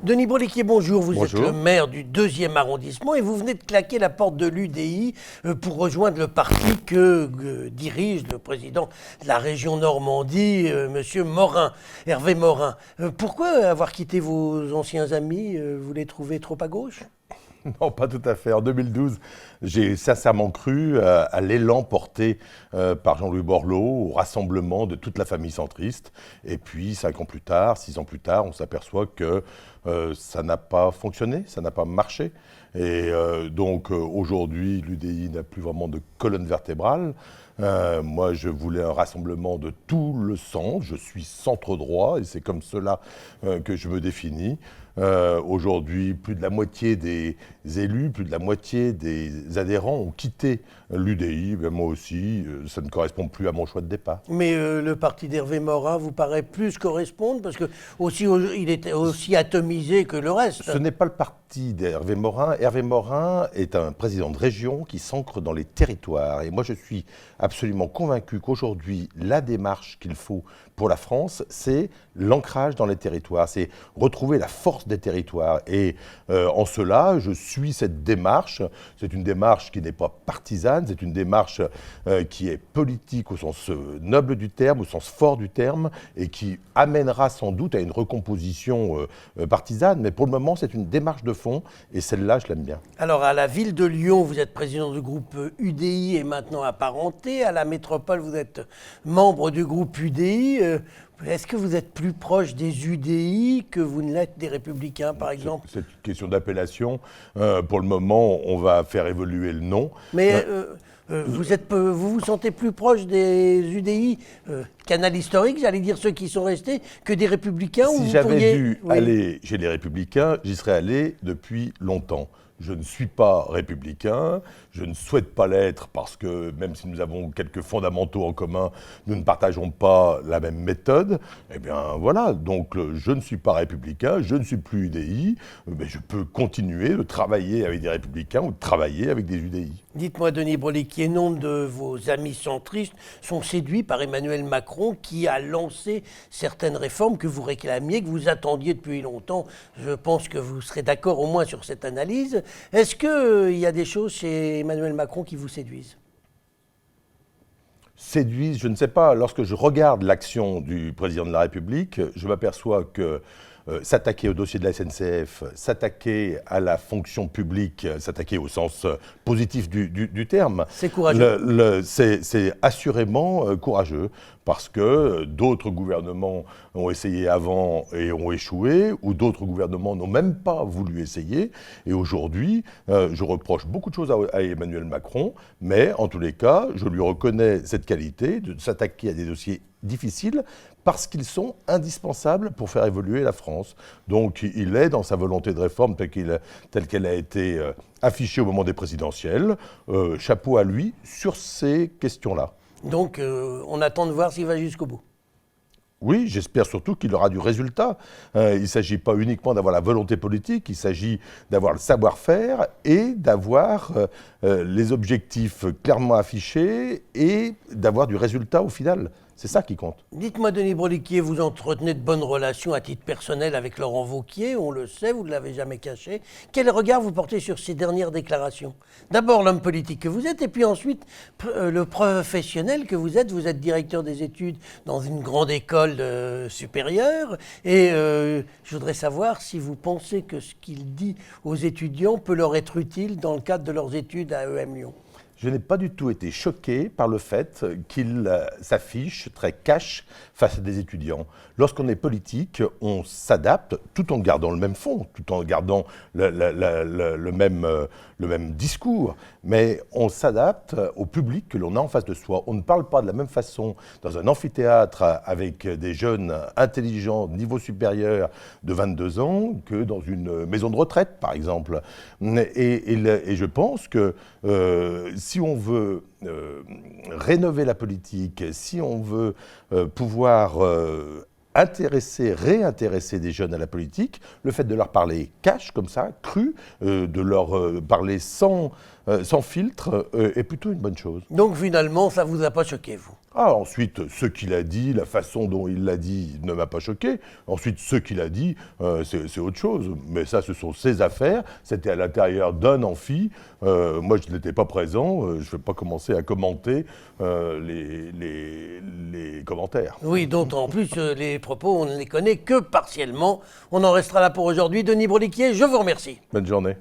Denis Broliquier, bonjour. Vous Bonjour. êtes le maire du 2e arrondissement et vous venez de claquer la porte de l'UDI pour rejoindre le parti que dirige le président de la région Normandie, Monsieur Morin, Hervé Morin. Pourquoi avoir quitté vos anciens amis? Vous les trouvez trop à gauche? Non, pas tout à fait. En 2012, j'ai sincèrement cru à l'élan porté par Jean-Louis Borloo, au rassemblement de toute la famille centriste. Et puis, 5 ans plus tard, 6 ans plus tard, on s'aperçoit que ça n'a pas fonctionné, ça n'a pas marché. Et donc, aujourd'hui, l'UDI n'a plus vraiment de colonne vertébrale. Moi, je voulais un rassemblement de tout le centre. Je suis centre droit et c'est comme cela que je me définis. Aujourd'hui, plus de la moitié des élus, plus de la moitié des adhérents ont quitté l'UDI. Ben, moi aussi, ça ne correspond plus à mon choix de départ. Mais le parti d'Hervé Morin vous paraît plus correspondre parce que il est aussi atomisé que le reste. Ce n'est pas le parti d'Hervé Morin. Hervé Morin est un président de région qui s'ancre dans les territoires. Et moi, je suis absolument convaincu qu'aujourd'hui, la démarche qu'il faut pour la France, c'est l'ancrage dans les territoires, c'est retrouver la force des territoires. Et en cela, je suis cette démarche. C'est une démarche qui n'est pas partisane, c'est une démarche qui est politique au sens noble du terme, au sens fort du terme, et qui amènera sans doute à une recomposition partisane. Mais pour le moment, c'est une démarche de fond, et celle-là, je l'aime bien. Alors, à la ville de Lyon, vous êtes président du groupe UDI et maintenant apparenté. À la métropole, vous êtes membre du groupe UDI. Est-ce que vous êtes plus proche des UDI que vous ne l'êtes des Républicains, par exemple? C'est une question d'appellation. Pour le moment, on va faire évoluer le nom. Mais vous vous sentez plus proche des UDI, canal historique, j'allais dire ceux qui sont restés, que des Républicains? Si j'avais dû aller chez les Républicains, j'y serais allé depuis longtemps. Je ne suis pas républicain, je ne souhaite pas l'être parce que même si nous avons quelques fondamentaux en commun, nous ne partageons pas la même méthode. Eh bien voilà, donc je ne suis pas républicain, je ne suis plus UDI, mais je peux continuer de travailler avec des républicains ou de travailler avec des UDI. Dites-moi, Denis Broliquier, nombre de vos amis centristes sont séduits par Emmanuel Macron qui a lancé certaines réformes que vous réclamiez, que vous attendiez depuis longtemps. Je pense que vous serez d'accord au moins sur cette analyse. Est-ce qu'il y a des choses chez Emmanuel Macron qui vous séduisent? Séduisent, je ne sais pas. Lorsque je regarde l'action du président de la République, je m'aperçois que s'attaquer au dossier de la SNCF, s'attaquer à la fonction publique, s'attaquer au sens positif du terme, c'est courageux. C'est assurément courageux parce que d'autres gouvernements ont essayé avant et ont échoué, ou d'autres gouvernements n'ont même pas voulu essayer. Et aujourd'hui, je reproche beaucoup de choses à Emmanuel Macron, mais en tous les cas, je lui reconnais cette qualité de s'attaquer à des dossiers difficiles parce qu'ils sont indispensables pour faire évoluer la France. Donc il est dans sa volonté de réforme telle qu'elle a été affichée au moment des présidentielles. Chapeau à lui sur ces questions-là. Donc on attend de voir s'il va jusqu'au bout. Oui, j'espère surtout qu'il aura du résultat. Il ne s'agit pas uniquement d'avoir la volonté politique, il s'agit d'avoir le savoir-faire et d'avoir les objectifs clairement affichés et d'avoir du résultat au final. C'est ça qui compte. Dites-moi, Denis Broliquier, vous entretenez de bonnes relations à titre personnel avec Laurent Wauquiez, on le sait, vous ne l'avez jamais caché. Quel regard vous portez sur ces dernières déclarations? D'abord l'homme politique que vous êtes, et puis ensuite le professionnel que vous êtes. Vous êtes directeur des études dans une grande école supérieure, et je voudrais savoir si vous pensez que ce qu'il dit aux étudiants peut leur être utile dans le cadre de leurs études à EM Lyon. Je n'ai pas du tout été choqué par le fait qu'il s'affiche très cash face à des étudiants. Lorsqu'on est politique, on s'adapte tout en gardant le même fond, tout en gardant le même discours, mais on s'adapte au public que l'on a en face de soi. On ne parle pas de la même façon dans un amphithéâtre avec des jeunes intelligents, niveau supérieur de 22 ans, que dans une maison de retraite, par exemple. Et je pense que si on veut rénover la politique, si on veut pouvoir réintéresser des jeunes à la politique, le fait de leur parler cash, comme ça, cru, de leur parler sans filtre, est plutôt une bonne chose. Donc finalement, ça ne vous a pas choqué, vous? Ah, ensuite, ce qu'il a dit, la façon dont il l'a dit ne m'a pas choqué. Ensuite, ce qu'il a dit, c'est autre chose. Mais ça, ce sont ses affaires. C'était à l'intérieur d'un amphi. Moi, je n'étais pas présent. Je ne vais pas commencer à commenter les commentaires. Oui, dont en plus, les propos, on ne les connaît que partiellement. On en restera là pour aujourd'hui. Denis Brodiquier, je vous remercie. Bonne journée.